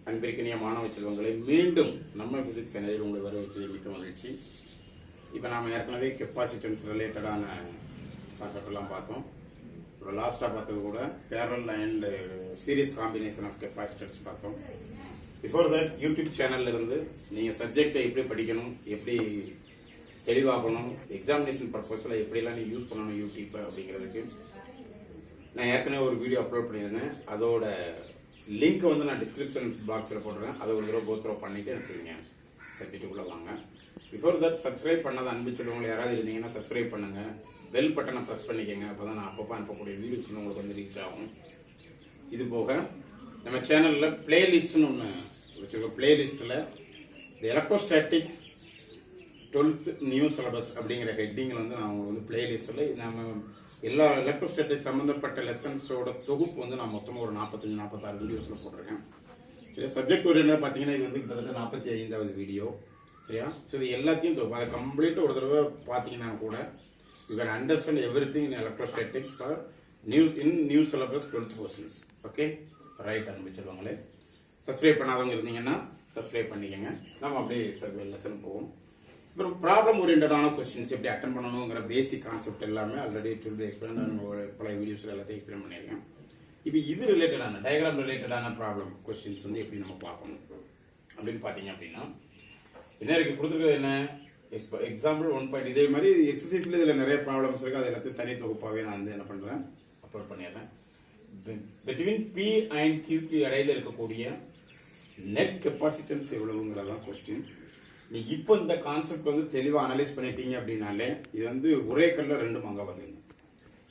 அன்பிற்கினிய மாணவ செல்வங்களை மீண்டும் நம்ம பிசிக்ஸ் சேனலில் உங்களை வரவேற்பதில் மிக்க மகிழ்ச்சி. இப்போ நாம் ஏற்கனவே கெப்பாசிட்டன்ஸ் ரிலேட்டடான கான்செப்ட் எல்லாம் பார்த்தோம். இப்போ லாஸ்ட்டாக பார்த்தது கூட parallel and series combination of capacitance பார்த்தோம். பிஃபோர் தட் யூடியூப் சேனல்ல இருந்து நீங்கள் சப்ஜெக்டை எப்படி படிக்கணும், எப்படி தெளிவாகணும், எக்ஸாமினேஷன் பர்பஸில் எப்படிலாம் நீங்கள் யூஸ் பண்ணணும் யூடியூப் அப்படிங்கிறதுக்கு நான் ஏற்கனவே ஒரு வீடியோ அப்லோட் பண்ணியிருந்தேன். அதோட லிங்க் வந்து நான் டிஸ்கிரிப்ஷன் பாக்ஸில் போடுறேன். அதை ஒரு தடவை கோத்ரோ பண்ணிட்டு வச்சுருங்க. சப்ஜெக்டுக்குள்ளே வாங்க. பிஃபோர் தட் சப்ஸ்கிரைப் பண்ணாத அனுப்பிச்சிடுவங்க யாராவது இருந்தீங்கன்னா சப்ஸ்கிரைப் பண்ணுங்க. பெல் பட்டனை ப்ரெஸ் பண்ணிக்கோங்க. அப்போ தான் நான் அப்பப்போ அனுப்பக்கூடிய வீடியோஸ் உங்களுக்கு வந்து ரீச் ஆகும். இது போக நம்ம சேனலில் பிளேலிஸ்ட்னு ஒன்று வச்சுருக்கோம். பிளேலிஸ்ட்டில் இந்த எலக்ட்ரோஸ்டாட்டிக்ஸ் 12th நியூ சிலபஸ் அப்படிங்கிற ஹெட்டிங்கில் வந்து நான் உங்களுக்கு வந்து பிளேலிஸ்ட்டில் நம்ம எல்லா எலக்ட்ரோஸ்டாட்டிக்ஸ் சம்மந்தப்பட்ட லெசன்ஸோட தொகுப்பு வந்து நான் மொத்தமாக ஒரு 45-46 வீடியோஸில் போட்டிருக்கேன். சரியா, சப்ஜெக்ட் ஓரியன்டாக பார்த்தீங்கன்னா இது வந்து கிட்டத்தட்ட 45வது வீடியோ. சரியா, ஸோ இது எல்லாத்தையும் தொகுப்பு அதை கம்ப்ளீட்டாக ஒரு தடவை பார்த்தீங்கன்னா கூட you can understand everything in electrostatics for new syllabus 12th portions. Okay right அனுப்பிச்சிருவாங்களே. சப்ஸ்கிரைப் பண்ணாதவங்க இருந்தீங்கன்னா சப்ஸ்கிரைப் பண்ணிக்கோங்க. நம்ம அப்படியே லெசன் போவோம். அப்புறம் ப்ராப்ளம் ஓரியன்டான கொஸ்டின்ஸ் எப்படி அட்டன் பண்ணணுங்கிற பேசிக் கான்செப்ட் எல்லாமே ஆல்ரெடி எக்ஸ்பிளைன் பல வீடியோஸ்ல எல்லாத்தையும் எக்ஸ்பிளைன் பண்ணியிருக்கேன். இப்போ இது ரிலேட்டடான டயக்ராம் ரிலேட்டடான ப்ராப்ளம் கொஸ்டின்ஸ் வந்து எப்படி நம்ம பார்க்கணும் அப்படின்னு பார்த்தீங்க அப்படின்னா என்ன இருக்கு கொடுத்துருக்கிறது என்ன எக்ஸாம்பிள் 1 இதே மாதிரி எக்ஸசைஸ்ல இதுல நிறைய ப்ராப்ளம்ஸ் இருக்கு. அது எல்லாத்தையும் தனி தொகுப்பாகவே நான் வந்து என்ன பண்றேன் அப்லோட் பண்ணிடுறேன். பிட்வீன் பி அண்ட் கியூக்கு இடையில இருக்கக்கூடிய நெட் கெப்பாசிட்டன்ஸ் எவ்வளவுங்கிறதான் கொஸ்டின். நீ இப்போ இந்த கான்செப்ட் வந்து தெளிவா அனலைஸ் பண்ணிட்டீங்க அப்படின்னாலே இது வந்து ஒரே கல்ல 2 மாங்காய் வந்துருங்க.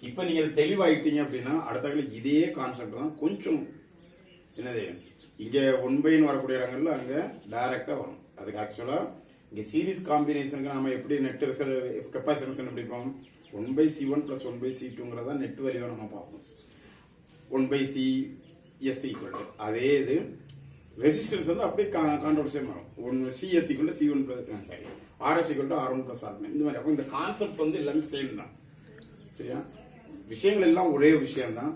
இப்போ நீங்க தெளிவாயிட்டீங்க அப்படின்னா அடுத்த கல்ல இதே கான்செப்ட் தான் கொஞ்சம் என்னது இங்க 1/n வரக்கூடிய இடங்கள்ல அங்க டைரக்டா வரும். அதுக்கு ஆக்சுவலா இங்க சீரிஸ் காம்பினேஷனுக்கு நாம எப்படி நெட் கெப்பாசிட்டன்ஸ் கண்டுபிடிப்போம் 1/c1 + 1/c2ங்கிறதா நெட் வேல்யூவை நம்ம பார்ப்போம். 1/cs ஈக்குவல் அதே இது ரெசிஸ்டன்ஸ் வந்து அப்படியே கான்ட்ரோல் சேம் வரும். CS equal C1 sorry RS equal R1 + R இந்த மாதிரி. அப்போ இந்த கான்செப்ட் வந்து எல்லாமே சேம் தான். சரியா, விஷயங்கள் எல்லாம் ஒரே விஷயம் தான்.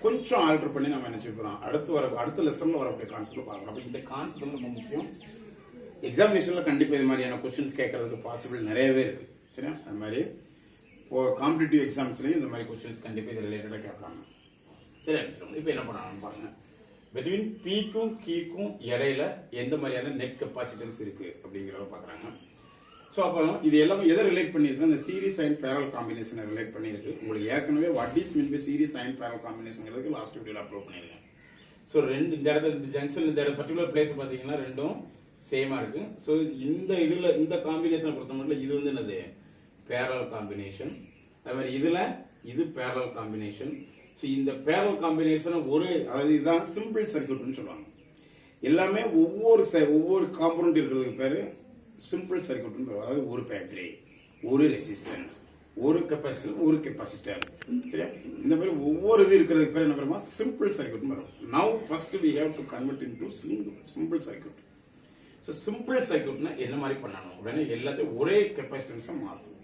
கொஞ்சம் ஆல்டர் பண்ணி நம்ம நினைச்சுக்கிறோம். அடுத்த லெசன்ல வரக்கூடிய கான்செப்ட் பார்க்கலாம். அப்போ இந்த கான்செப்ட் வந்து ரொம்ப முக்கியம். எக்ஸாமினேஷன்ல கண்டிப்பா இது மாதிரியான கொஸ்டின்ஸ் கேட்கறதுக்கு பாசிபிள் நிறையவே இருக்கு. சரியா, அது மாதிரி இப்போ காம்படிட்டிவ் எக்ஸாம்ஸ்லயும் இந்த மாதிரி கொஸ்டின்ஸ் கண்டிப்பா இது ரிலேட்டடா கேட்பாங்க. சரி, இப்போ என்ன பண்ணணும் பாருங்க. பிட்வீன் பிக்கும் கீக்கும் இடையில எந்த மாதிரியான நெட் கெப்பாசிட்டன்ஸ் இருக்கு அப்படிங்கறத பாக்குறாங்க. சோ அப்போ இது எல்லாமே எதை ரிலேட் பண்ணிருக்கு இந்த சீரிஸ் அண்ட் பேரல் காம்பினேஷனை ரிலேட் பண்ணிருக்கு. உங்களுக்கு ஏற்கனவே what is mean by series and parallel காம்பினேஷன்ங்கிறதுக்கு லாஸ்ட் வீடியோல அப்லோட் பண்ணிருக்கேன். சோ இந்த இடத்துல இந்த ஜங்ஷன் இந்த பர்டிகுலர் பிளேஸ் பாத்தீங்கன்னா ரெண்டும் சேமா இருக்கு. சோ இந்த காம்பினேஷனை பொறுத்த மட்டும் இது வந்து என்னது பேரல் காம்பினேஷன். அதே மாதிரி இது பேரல் காம்பினேஷன். இந்த பேரல் காம்பினேஷன் அதாவது இதுதான் சிம்பிள் சர்க்யூட்னு சொல்லுவாங்க. எல்லாமே ஒவ்வொரு காம்பனன்ட் இருக்கிறதுக்கு பேரு சிம்பிள் சர்க்யூட்னு. அதாவது ஒரு பேட்டரி, ஒரு ரெசிஸ்டன்ஸ், ஒரு கெப்பாசிட்டர். சரியா, இந்த மாதிரி ஒவ்வொரு இது இருக்கிறதுக்கு பேர் என்ன பண்ணுமா சிம்பிள் சர்க்யூட் வரும். Now first we have to convert into simple circuit. Simple சர்க்யூட்னா என்ன மாதிரி பண்ணணும் உடனே எல்லாத்தையும் ஒரே கெப்பாசிட்டன்ஸ் மாற்றும்.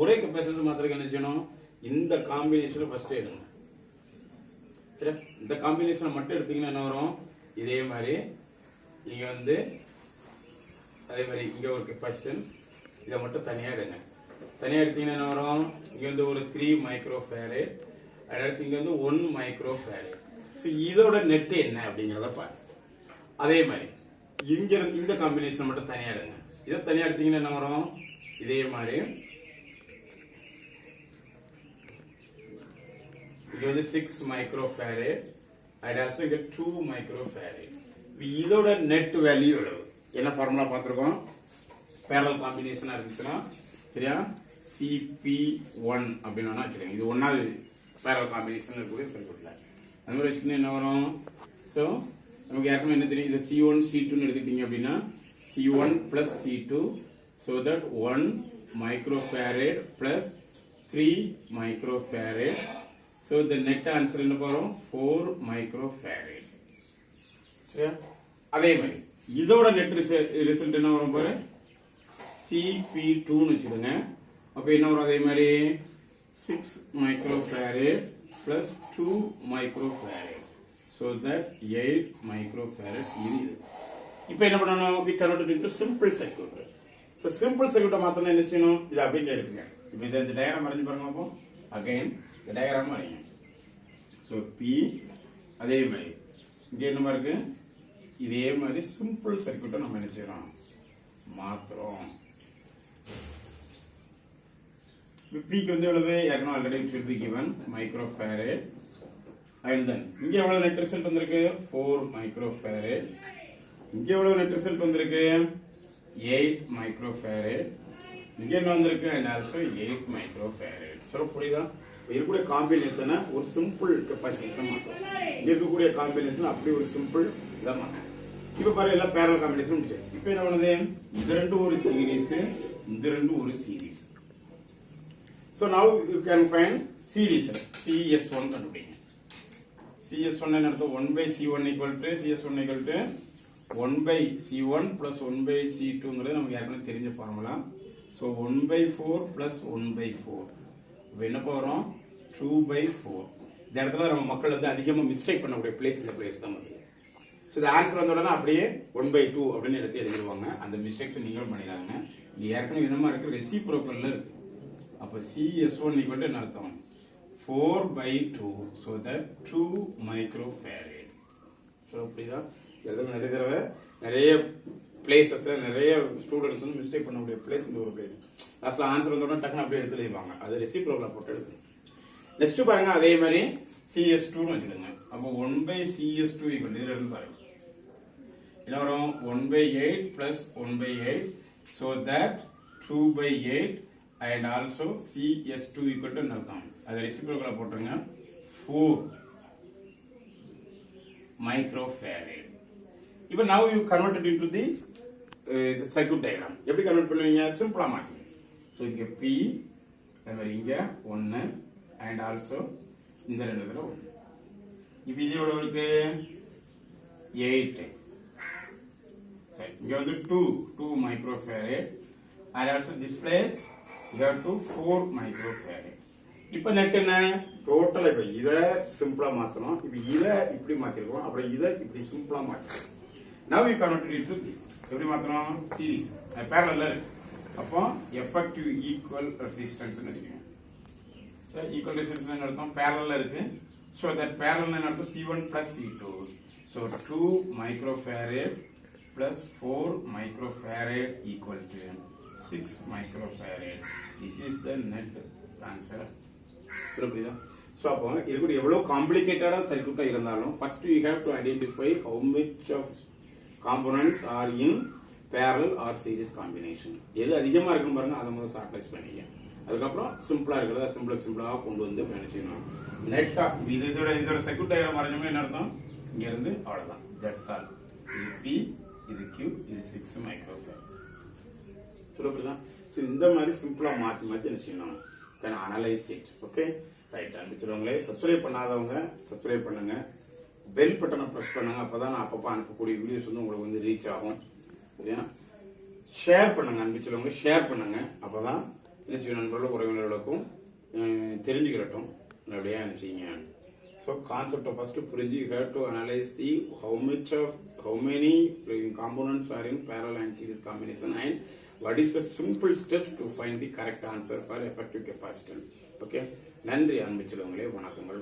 ஒரே கெப்பாசிட்டன்ஸ் மாத்திரக்கு என்ன செய்யணும் இந்த காம்பினேஷன் ஃபர்ஸ்ட் எடுங்க. சரி, இந்த காம்பினேஷன் மட்டும் எடுத்தீங்கன்னா என்ன வரும் இதே மாதிரி நீங்க வந்து அதே மாதிரி இங்க ஒரு கெப்பாசிட்டன்ஸ் இதை மட்டும் தனியா எடுங்க. தனியா எடுத்தீங்கன்னா என்ன வரும் இங்க வந்து ஒரு 3 மைக்ரோஃபாரட் அதாவது இங்க வந்து 1 மைக்ரோஃபாரட். இதோட நெட் என்ன அப்படிங்கறத பாரு. அதே மாதிரி இங்க இந்த காம்பினேஷன் மட்டும் தனியா எடுங்க. இதை தனியா எடுத்தீங்கன்னா என்ன வரும் இதே மாதிரி இது வந்து 6 மைக்ரோஃபாரட் அண்ட் ஆல்சோ இங்க 2 மைக்ரோஃபாரட். இதோட நெட் வேல்யூ எவ்வளவு என்ன ஃபார்முலா பார்த்திருக்கோம். பேரல் காம்பினேஷனா இருந்துச்சுன்னா சரியா CP1 அப்படின்னு வச்சுக்கோங்க. இது ஒன்னாவது பேரல் காம்பினேஷன் இருக்கக்கூடிய சர்க்யூட்ல அந்த மாதிரி என்ன வரும். சோ நமக்கு ஏற்கனவே என்ன தெரியும் இது C1 C2 எடுத்துக்கிட்டீங்க அப்படின்னா C1 + C2 so that 1 microfarad + 3 microfarad. So the net answer என்ன வரும் 4 மைக்ரோஃபாரட். சரியா, அதே மாதிரி இதோட நெட் ரிசல்ட் என்ன வரும் பாரு CP2 னு வச்சுடுங்க. அப்ப என்ன வரும் அதே மாதிரி 6 microfarad + 2 microfarad. so that 8 microfarad இது இப்போ என்ன பண்ணணும் we convert it into simple circuit. so simple circuit மாத்தணும் என்ன செய்யணும் இது அப்படியே எடுத்துங்க இப்போ இந்த டயகிராம் வரைஞ்சு பாருங்க அப்போ again இந்த டயகிராம் வரைங்க so p அதே மாதிரி இங்க என்ன இருக்கு இதே மாதிரி சிம்பிள் சர்க்யூட்டை நம்ம என்ன செய்யறோம் மாத்துறோம் பிக்கு வந்து எவ்வளவு ஏற்கனவே already should be given microfarad and then இங்க எவ்வளவு நெட் ரிசல்ட் வந்திருக்கு 4 microfarad இங்க எவ்வளவு நெட் ரிசல்ட் வந்திருக்கு 8 microfarad இங்க என்ன வந்திருக்கு and also 8 microfarad சோ புரியுதா இருக்கக்கூடிய காம்பினேஷனை ஒரு சிம்பிள் கெபாசிட்டிஸ் மாத்துறோம் இங்க இருக்கக்கூடிய காம்பினேஷன் அப்படி ஒரு சிம்பிள் இத மாத்துறோம் இப்போ பாருங்க எல்லாம் parallel காம்பினேஷன் முடிச்சாச்சு இப்போ என்ன பண்ணுது இது ரெண்டும் ஒரு சீரிஸ் இது ரெண்டும் ஒரு series so now you can find series CS1 கண்டுபிடிங்க CS1 என்ன அர்த்தம் 1 by C1 equal to CS1 equal to 1 by C1 plus 1 by C2 ங்கிறது நமக்கு ஏற்கனவே தெரிஞ்ச formula so 1 by 4 plus 1 by 4 என்ன போறோம் 2 by 4 இந்த இடத்துல நம்ம மக்கள் வந்து அதிகமா மிஸ்டேக் பண்ணக்கூடிய பிளேஸ் இந்த பிளேஸ் தான் வந்து so the answer வந்த உடனே அப்படியே 1 by 2 அப்படினு எடுத்து எழுதிடுவாங்க அந்த மிஸ்டேக்ஸ் நீங்களும் பண்ணிடாங்க இது ஏற்கனவே என்னமா இருக்கு ரெசிப்ரோக்கல்ல இருக்கு அப்ப CS1 equal to என்ன அர்த்தம் 4 by 2 so that 2 microfarad so புரியுதா இதெல்லாம் நிறைய பிளேसेस நிறைய ஸ்டூடண்ட்ஸ் வந்து மிஸ்டேக் பண்ணக்கூடிய பிளேஸ் இந்த ஒரு பிளேஸ் லாஸ்ட்ல ஆன்சர் வந்த உடனே டக்குனு அப்படியே எடுத்து எழுதிவாங்க அது ரெசிப்ரோக்கல்ல போட்டு எழுதுங்க நெக்ஸ்ட் பாருங்க அதே மாதிரி CS2 னு வச்சுக்கோங்க அப்ப 1 by CS2 equal to இது பாருங்க என்ன வரும் 1 by 8 plus 1 by 8 so that 2 by 8 and also CS2 equal to அர்த்தம் அது ரெசிப்ரோக்கல்ல போட்டுருங்க 4 microfarad இப்போ now you convert it into the circuit diagram எப்படி கன்வெர்ட் பண்ணுவீங்க சிம்பிளா மாத்துங்க சோ இங்க P அதே மாதிரி இங்க 1 and also இந்த ரெண்டு தடவை 1 இப்போ இது எவ்வளவு இருக்கு 8 சரி இங்க வந்து 2 microfarad and also this place you have to 4 microfarad இப்போ நெட் என்ன டோட்டலா இப்ப இத சிம்பிளா மாத்தணும் இப்போ இத இப்படி மாத்திருக்கோம் அப்புறம் இத இப்படி சிம்பிளா மாத்தணும் now we convert it into this எப்படி மாத்தணும் சீரிஸ் parallel இருக்கு அப்போ effective equal resistance னு வச்சுக்கோங்க சோ equal resistance என்ன அர்த்தம் parallel இருக்கு so that parallel என்ன அர்த்தம் C1 plus C2 so 2 microfarad plus 4 microfarad equal to 6 microfarad this is the net answer புரியுதா சோ அப்போ இருக்கக்கூடிய எவ்வளவு காம்ப்ளிகேட்டடா சர்க்யூட்டா இருந்தாலும் first we have to identify how much of components are in parallel or series combination எது அதிகமா இருக்கும் பாருங்க அத முதல்ல சார்ட்லைஸ் பண்ணிங்க அதுக்கு அப்புறம் சிம்பிளா இருக்குறத சிம்பிளா கொண்டு வந்து நினைச்சீங்க நெட்டா இதோட சர்க்யூட் டயகிராம் வரைஞ்சோம்னா என்ன அர்த்தம் இங்க இருந்து அவ்வளவுதான் தட்ஸ் ஆல் இது P இது Q இது 6 மைக்ரோஃபாரட் புரியுதா சோ இந்த மாதிரி சிம்பிளா மாத்தி என்ன செய்யணும் can analyze it okay right அனுப்பிச்சுறவங்களே சப்ஸ்கிரைப் பண்ணாதவங்க சப்ஸ்கிரைப் பண்ணுங்க பெல் பட்டனை பிரஸ் பண்ணுங்க அப்பதான் நான் அப்பப்ப அனுப்பக்கூடிய வீடியோஸ் வந்து உங்களுக்கு வந்து ரீச் ஆகும் சரியா ஷேர் பண்ணுங்க அனுப்பிச்சுறவங்க ஷேர் பண்ணுங்க அப்பதான் என்ன செய்யும் நண்பர்களும் உறவினர்களுக்கும் தெரிஞ்சுக்கிறட்டும் அப்படியே செய்யுங்க ஸோ கான்செப்டை ஃபர்ஸ்ட் புரிஞ்சு you have to analyse the how many components are in parallel and series combination and what is the simple steps to find the correct answer for effective capacitance okay நன்றி அன்பு செல்வங்களே வணக்கங்கள்